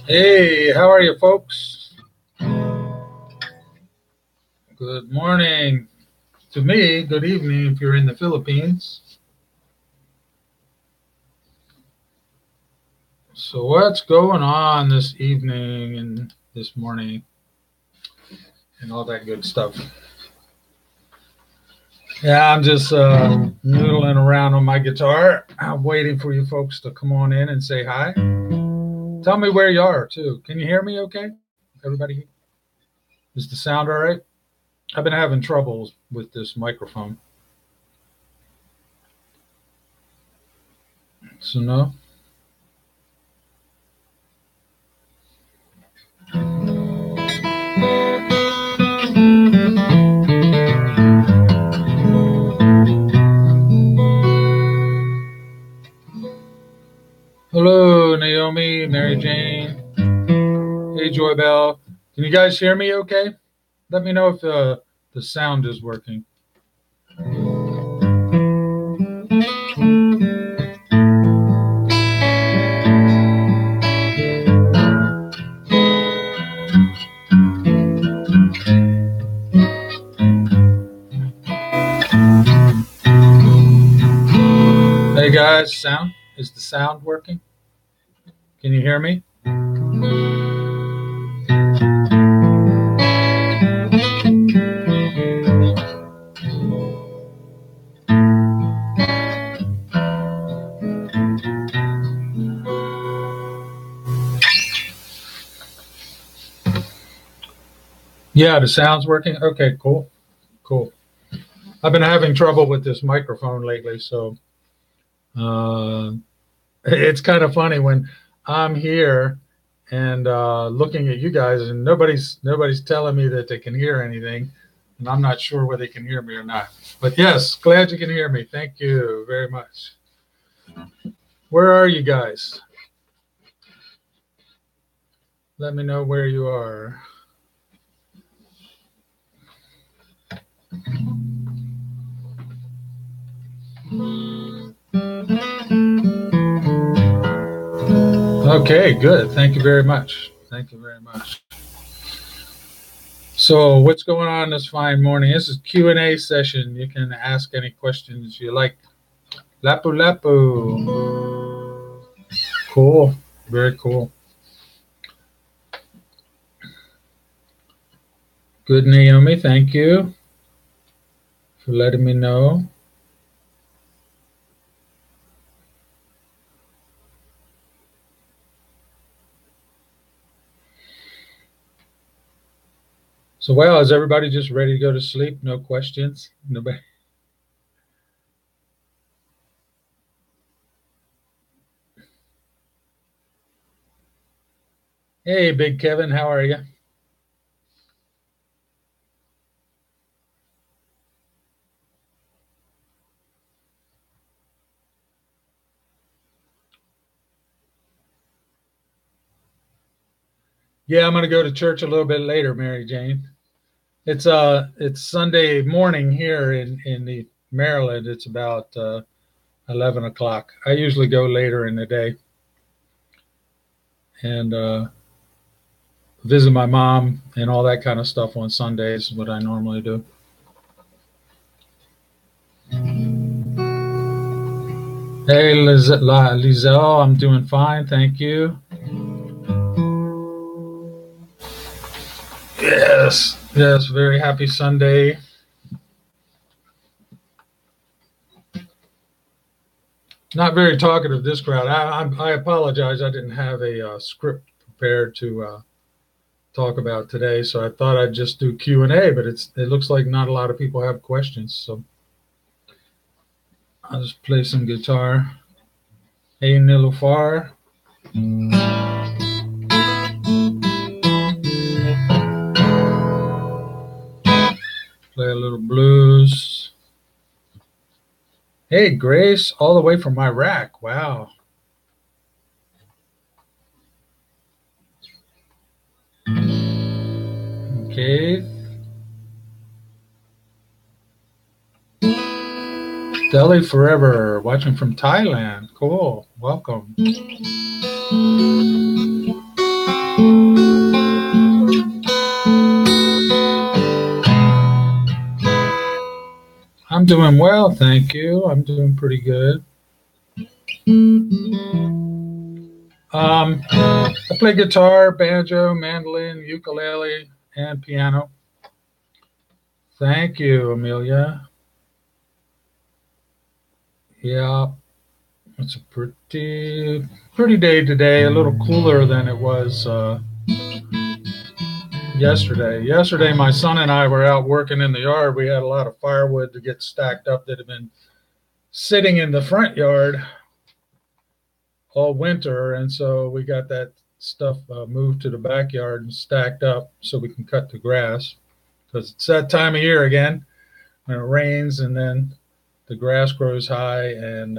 Hey, how are you, folks? Good morning to me. Good evening if you're in the Philippines. So what's going on this evening and this morning and all that good stuff? Yeah, I'm just noodling around on my guitar. I'm waiting for you folks to come on in and say hi. Tell me where you are, too. Can you hear me okay? Everybody? Is the sound all right? I've been having troubles with this microphone. So no? Hello, Naomi, Mary Jane. Hey, Joy Bell. Can you guys hear me okay? Let me know if the sound is working. Hey guys, sound? Is the sound working? Can you hear me? Yeah, the sound's working? Okay, cool. Cool. I've been having trouble with this microphone lately, so it's kind of funny when I'm here and looking at you guys, and nobody's telling me that they can hear anything, and I'm not sure whether they can hear me or not. But yes, glad you can hear me. Thank you very much. Where are you guys? Let me know where you are. Okay, good. Thank you very much. Thank you very much. So what's going on this fine morning? This is Q&A session. You can ask any questions you like. Lapu lapu. Cool. Very cool. Good, Naomi. Thank you for letting me know. So, well, is everybody just ready to go to sleep? No questions? Nobody? Hey, Big Kevin, how are you? Yeah, I'm going to go to church a little bit later, Mary Jane. It's Sunday morning here in the Maryland. It's about 11 o'clock. I usually go later in the day and visit my mom and all that kind of stuff on Sundays, what I normally do. Hey, Lizelle, I'm doing fine, thank you. Yes, very happy Sunday. Not very talkative, this crowd. I apologize. I didn't have a script prepared to talk about today, so I thought I'd just do Q&A, but it looks like not a lot of people have questions, so I'll just play some guitar. Hey, Nilufar. Play a little blues. Hey, Grace, all the way from Iraq. Wow. Okay. Delhi Forever, watching from Thailand. Cool. Welcome. I'm doing well, thank you. I'm doing pretty good. I play guitar, banjo, mandolin, ukulele, and piano. Thank you, Amelia. Yeah, it's a pretty day today. A little cooler than it was yesterday. Yesterday, my son and I were out working in the yard. We had a lot of firewood to get stacked up that had been sitting in the front yard all winter, and so we got that stuff moved to the backyard and stacked up so we can cut the grass, because it's that time of year again when it rains and then the grass grows high, and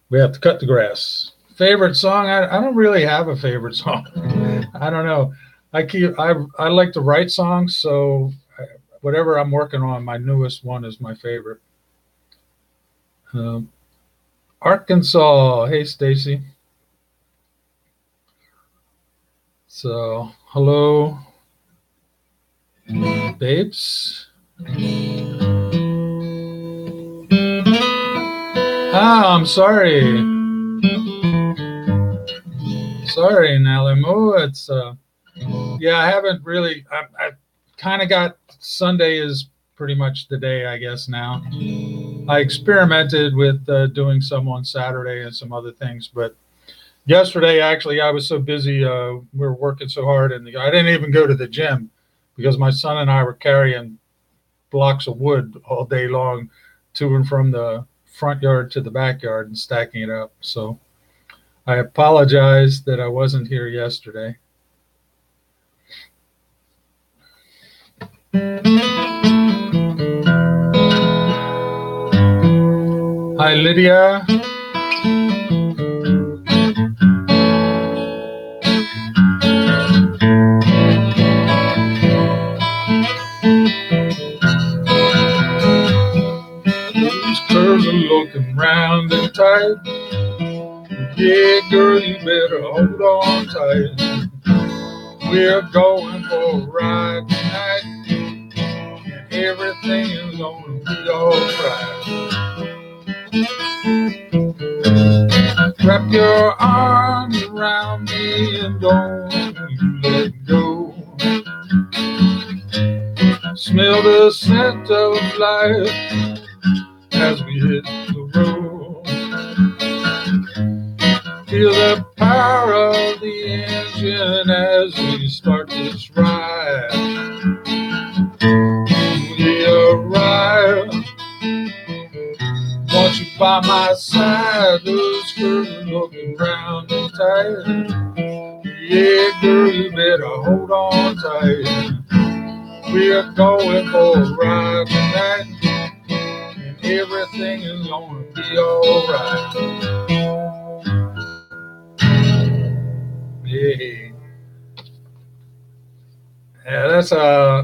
we have to cut the grass. Favorite song? I don't really have a favorite song. I don't know. I like to write songs, so whatever I'm working on, my newest one is my favorite. Arkansas. Hey, Stacy. So, hello, babes. I'm sorry. Sorry, Nalimu. It's yeah, I haven't really. I kind of got Sunday is pretty much the day, I guess, now. I experimented with doing some on Saturday and some other things, but yesterday, actually, I was so busy. We were working so hard, and I didn't even go to the gym because my son and I were carrying blocks of wood all day long to and from the front yard to the backyard and stacking it up. So I apologize that I wasn't here yesterday. Hi, Lydia. These curves are looking round and tight. Yeah, girl, you better hold on tight. We're going for a ride tonight, and everything is gonna be alright. Wrap your arms around me and don't you let go. Smell the scent of life as we hit the road. Feel the power of the engine as we start this ride. We arrive. Want you by my side, those curves are looking round and tight. Yeah, girl, you better hold on tight. We are going for a ride tonight, and everything is gonna be alright. Yeah. Yeah,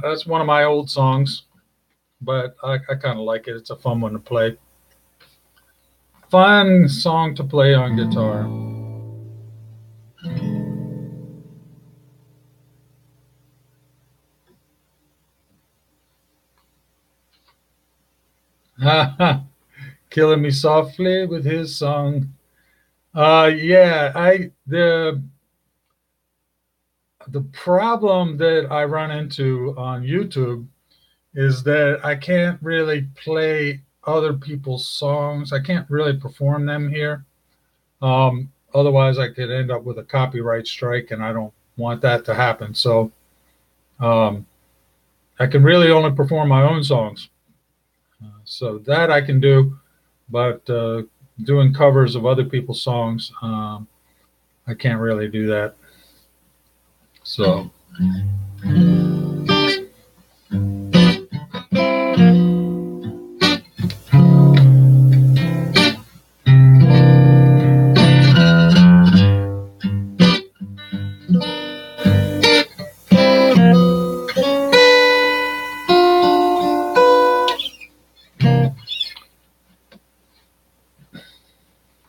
that's one of my old songs, but I kind of like it. It's a fun one to play. Fun song to play on guitar. Killing me softly with his song. Yeah, the problem that I run into on YouTube is that I can't really play other people's songs. I can't really perform them here. Otherwise, I could end up with a copyright strike, and I don't want that to happen. So um, I can really only perform my own songs. So that I can do, but doing covers of other people's songs, I can't really do that. So.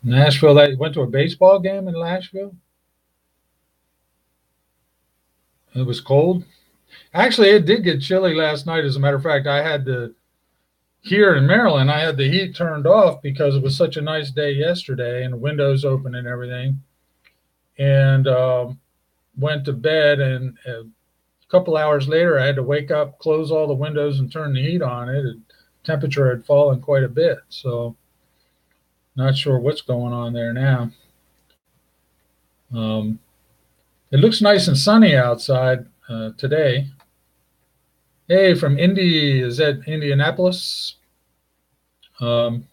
Nashville, I went to a baseball game in Nashville. It was cold. Actually, it did get chilly last night. As a matter of fact, I had the here in Maryland, I had the heat turned off because it was such a nice day yesterday and the windows open and everything. And went to bed, and a couple hours later, I had to wake up, close all the windows, and turn the heat on. Temperature had fallen quite a bit, so not sure what's going on there now. Um, it looks nice and sunny outside today. Hey, from Indy, is that Indianapolis? Um,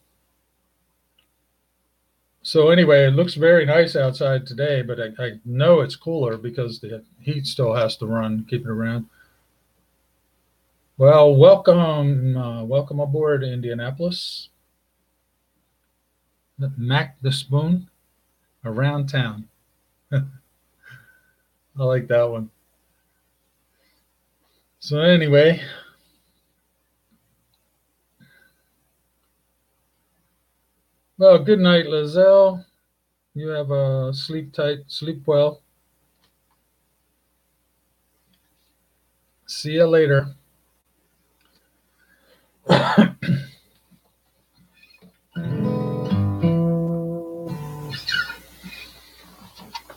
so anyway, it looks very nice outside today, but I know it's cooler because the heat still has to run, keep it around. Well, welcome aboard Indianapolis. Mac the Spoon around town. I like that one. So anyway, well, good night, Lizelle. You have a sleep tight, sleep well. See you later.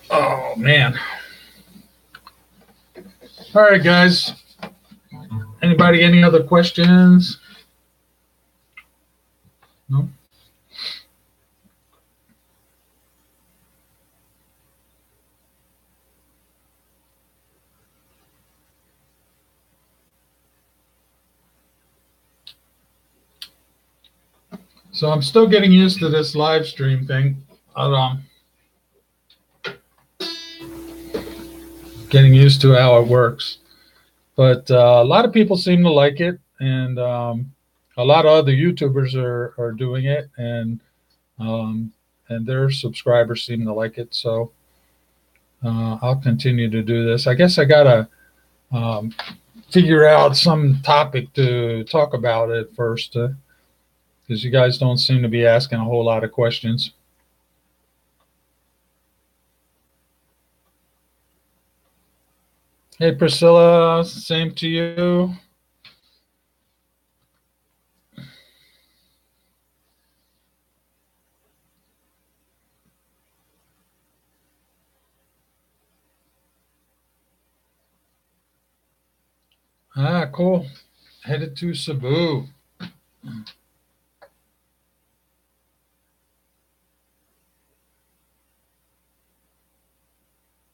Oh man. All right, guys. Anybody, any other questions? No? So I'm still getting used to this live stream thing. Getting used to how it works. But a lot of people seem to like it, and a lot of other YouTubers are doing it, um, and their subscribers seem to like it. So I'll continue to do this. I guess I gotta um, figure out some topic to talk about at first, because you guys don't seem to be asking a whole lot of questions. Hey, Priscilla, same to you. Ah, cool. Headed to Cebu.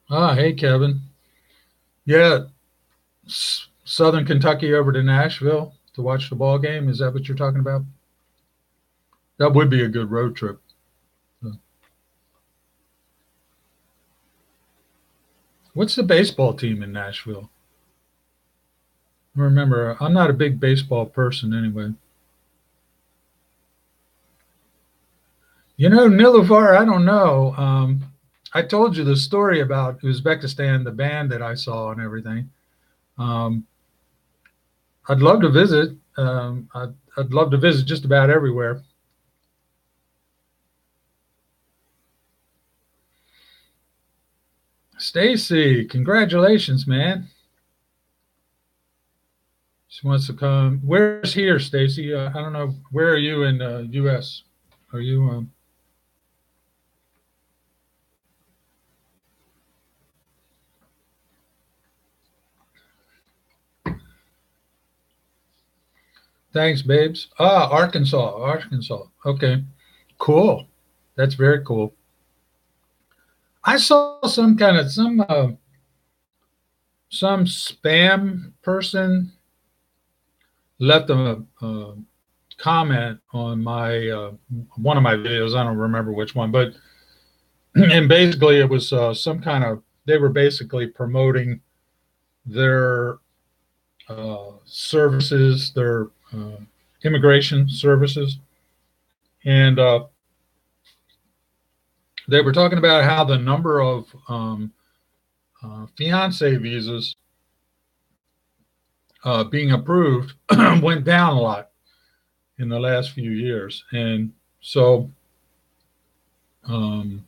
Ah, hey, Kevin. Yeah, Southern Kentucky over to Nashville to watch the ball game. Is that what you're talking about? That would be a good road trip. What's the baseball team in Nashville? Remember, I'm not a big baseball person anyway. You know, Nilufar, I don't know. I told you the story about Uzbekistan, the band that I saw and everything. Um, I'd love to visit. I'd love to visit just about everywhere. Stacy, congratulations, man. She wants to come. Where's here, Stacy? I don't know. Where are you in the U.S.? Are you? Thanks, babes. Ah, Arkansas, Arkansas. Okay, cool. That's very cool. I saw some spam person left a comment on my one of my videos. I don't remember which one, but and basically it was some kind of, they were basically promoting their services, their immigration services, and they were talking about how the number of fiance visas being approved went down a lot in the last few years, and so um,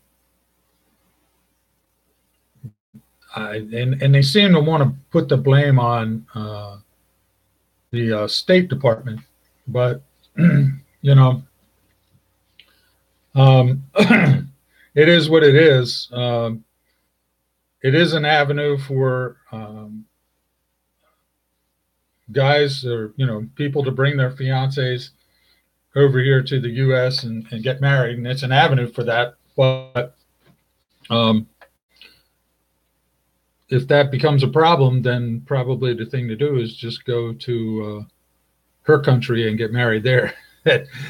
and they seem to want to put the blame on the State Department, but you know, it is what it is. It is an avenue for guys, or people to bring their fiancés over here to the U.S. and get married, and it's an avenue for that. But um, if that becomes a problem, then probably the thing to do is just go to her country and get married there.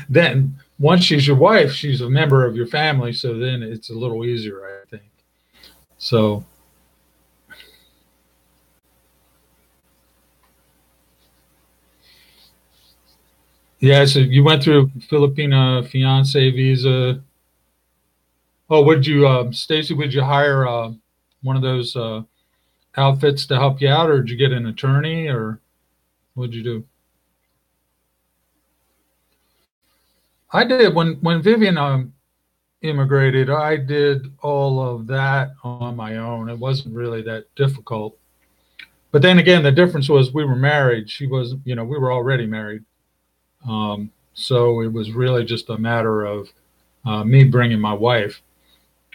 Then once she's your wife, she's a member of your family, so then it's a little easier, I think. So yeah, so you went through Filipina fiance visa. Oh, would you, Stacy? Would you hire one of those outfits to help you out, or did you get an attorney, or what did you do? I did when Vivian immigrated. I did all of that on my own. It wasn't really that difficult. But then again, the difference was we were married. She was, we were already married. So it was really just a matter of me bringing my wife.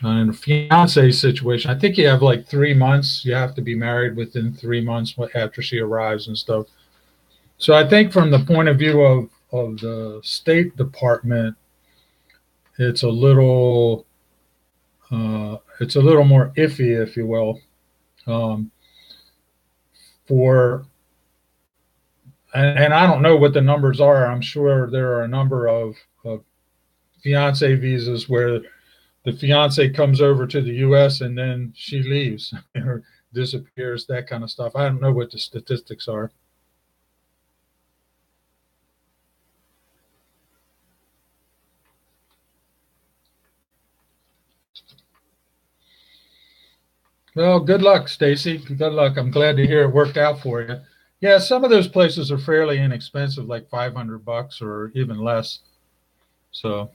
In a fiance situation, I think you have like 3 months. You have to be married within 3 months after she arrives and stuff. So I think from the point of view of the State Department, it's a little more iffy, if you will, um, for and I don't know what the numbers are. I'm sure there are a number of fiance visas where the fiance comes over to the U.S. and then she leaves or disappears, that kind of stuff. I don't know what the statistics are. Well, good luck, Stacy. Good luck. I'm glad to hear it worked out for you. Yeah, some of those places are fairly inexpensive, like $500 or even less. So,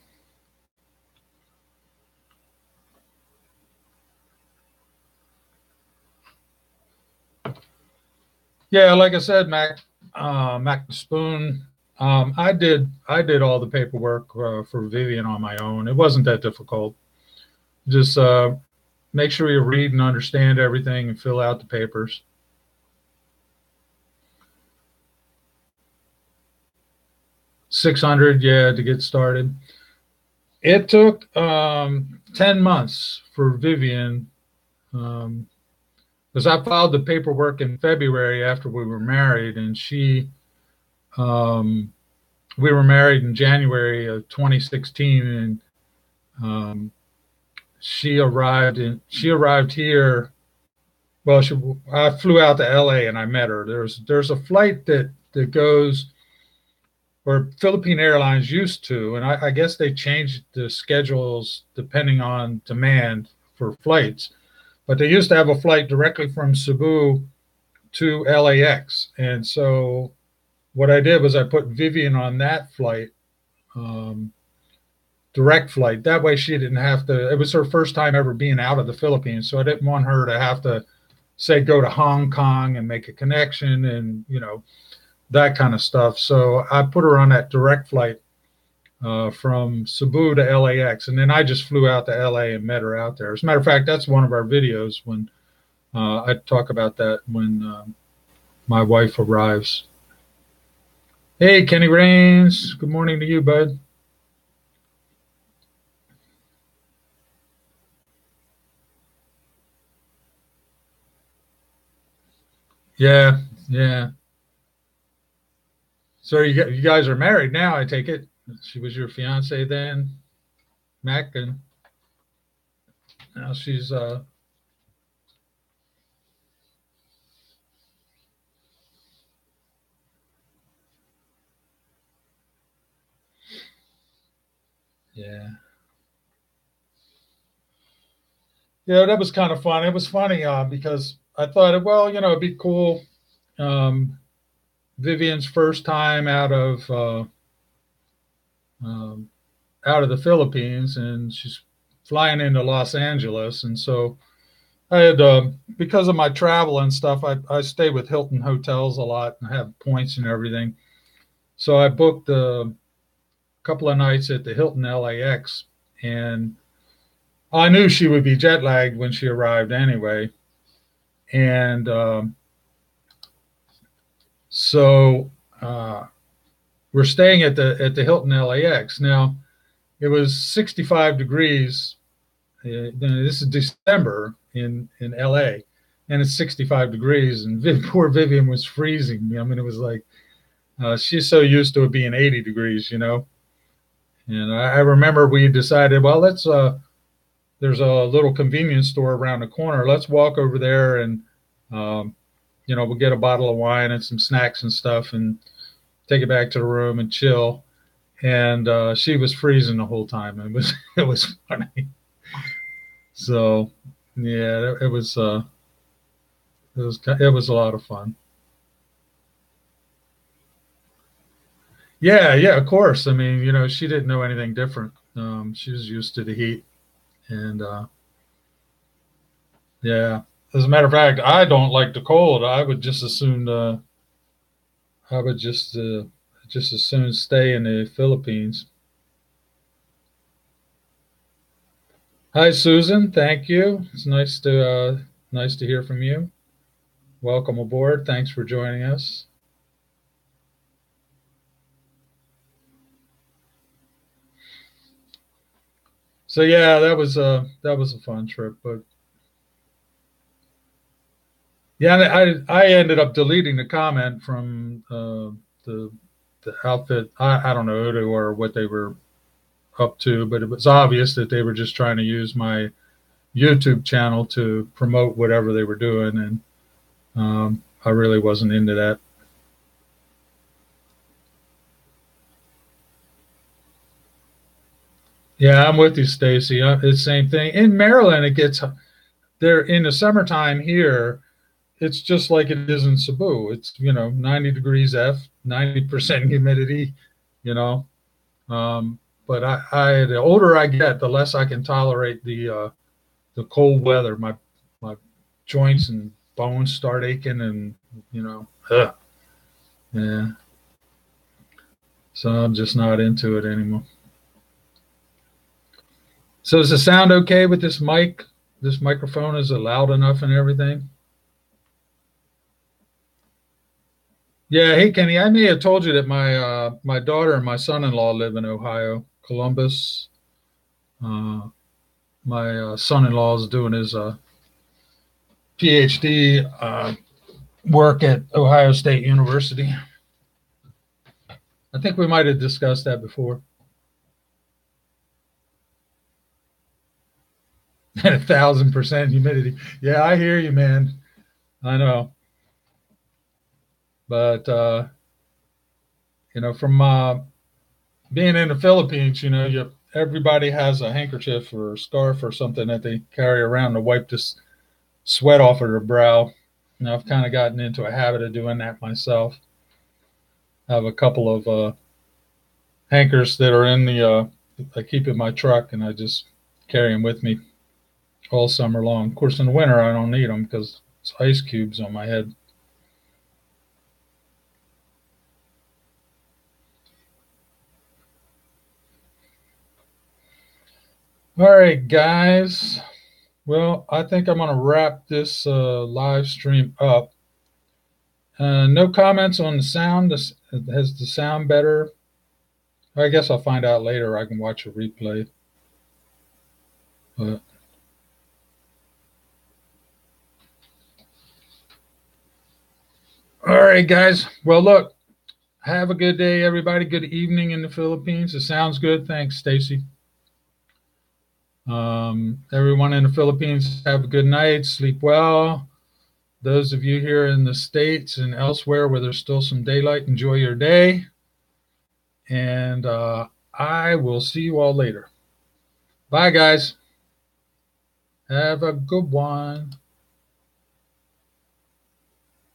yeah, like I said, Mac the Spoon. I did all the paperwork for Vivian on my own. It wasn't that difficult. Just make sure you read and understand everything and fill out the papers. 600, yeah, to get started. It took 10 months for Vivian, because I filed the paperwork in February after we were married, and um, we were married in January of 2016, and um, she arrived here. Well, I flew out to LA and I met her. There's a flight that goes, or Philippine Airlines used to, and I guess they changed the schedules depending on demand for flights. But they used to have a flight directly from Cebu to LAX, and so what I did was I put Vivian on that flight, um, direct flight. That way she didn't have to. It was her first time ever being out of the Philippines, so I didn't want her to have to say go to Hong Kong and make a connection and that kind of stuff. So I put her on that direct flight from Cebu to LAX, and then I just flew out to LA and met her out there. As a matter of fact, that's one of our videos when I talk about that when my wife arrives. Hey, Kenny Rains. Good morning to you, bud. Yeah, yeah. So you guys are married now, I take it. She was your fiance then, Mac, and now she's yeah. Yeah, that was kind of fun. It was funny because I thought, well, it'd be cool. Um, Vivian's first time um, out of the Philippines, and she's flying into Los Angeles, and so I had because of my travel and stuff, I stay with Hilton hotels a lot and have points and everything. So I booked a couple of nights at the Hilton LAX, and I knew she would be jet lagged when she arrived anyway, and so uh, we're staying at the Hilton LAX. Now it was 65 degrees. This is December in LA, and it's 65 degrees, and poor Vivian was freezing. I mean, it was like she's so used to it being 80 degrees. And I remember we decided, well, let's there's a little convenience store around the corner. Let's walk over there and um, we'll get a bottle of wine and some snacks and stuff and take it back to the room and chill. And she was freezing the whole time. It was it was funny. So yeah, it was a lot of fun. Yeah, yeah, of course. I mean, she didn't know anything different. She was used to the heat, and yeah. As a matter of fact, I don't like the cold. I would just as soon stay in the Philippines. Hi, Susan. Thank you. It's nice to hear from you. Welcome aboard. Thanks for joining us. So yeah, that was a fun trip. But yeah, I ended up deleting the comment from the outfit. I don't know who they were, what they were up to, but it was obvious that they were just trying to use my YouTube channel to promote whatever they were doing, and I really wasn't into that. Yeah, I'm with you, Stacy. It's the same thing in Maryland. It gets there in the summertime here. It's just like it is in Cebu. It's 90 degrees F, 90% humidity. You know, but the older I get, the less I can tolerate the cold weather. My joints and bones start aching, and ugh, yeah. So I'm just not into it anymore. So does the sound okay with this mic? This microphone, is it loud enough and everything? Yeah. Hey, Kenny, I may have told you that my daughter and my son-in-law live in Ohio, Columbus. Uh, my son-in-law is doing his PhD work at Ohio State University. I think we might have discussed that before. And 1,000% humidity. Yeah, I hear you, man. I know. But from being in the Philippines, everybody has a handkerchief or a scarf or something that they carry around to wipe this sweat off of their brow. I've kind of gotten into a habit of doing that myself. I have a couple of hankers that are in the I keep in my truck, and I just carry them with me all summer long. Of course, in the winter I don't need them because it's ice cubes on my head. All right, guys. Well, I think I'm going to wrap this live stream up. No comments on the sound. Has the sound better? I guess I'll find out later. I can watch a replay. But all right, guys. Well, look, have a good day, everybody. Good evening in the Philippines. It sounds good. Thanks, Stacy. Everyone in the Philippines, have a good night. Sleep well. Those of you here in the States and elsewhere where there's still some daylight, enjoy your day. And I will see you all later. Bye, guys. Have a good one.